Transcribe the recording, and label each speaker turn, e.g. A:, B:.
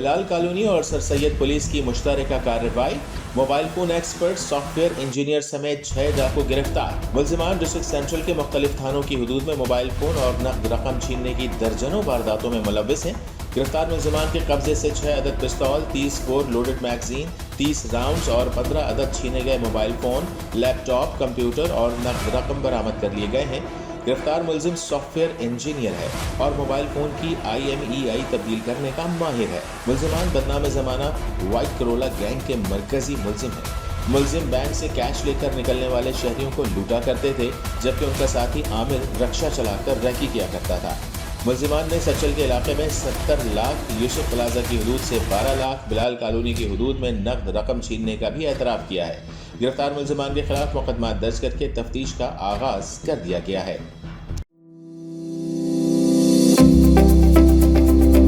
A: بلال colony اور سر سید police کی مشترکہ کارروائی، mobile phone expert soft where engineer سمیت 6 ڈاکو گرفتار۔ ملزمان ڈسٹرکٹ سینٹرل کے مختلف تھانوں کی حدود میں موبائل فون اور نقد رقم چھیننے کی درجنوں وارداتوں میں ملوث ہیں۔ گرفتار ملزمان کے قبضے سے 6 عدد پستول، 30 بور لوڈڈ میگزین، 30 راؤنڈز اور 15 عدد چھینے گئے موبائل فون، لیپ ٹاپ، کمپیوٹر اور نقد رقم برآمد کر لیے گئے ہیں۔ گرفتار ملزم سافٹ ویئر انجینئر ہے اور موبائل فون کی IMEI تبدیل کرنے کا ماہر ہے۔ ملزمان بدنام زمانہ وائٹ کرولا گینگ کے مرکزی ملزم ہیں۔ ملزم بینک سے کیش لے کر نکلنے والے شہریوں کو لوٹا کرتے تھے، جبکہ ان کا ساتھی عامر رکشہ چلا کر ریکی کیا کرتا تھا۔ ملزمان نے سچل کے علاقے میں 70 لاکھ، یوسف پلازہ کی حدود سے 12 لاکھ، بلال کالونی کی حدود میں نقد رقم چھیننے کا بھی اعتراف کیا ہے۔ گرفتار ملزمان کے خلاف مقدمات درج کر کے تفتیش کا آغاز کر دیا گیا ہے۔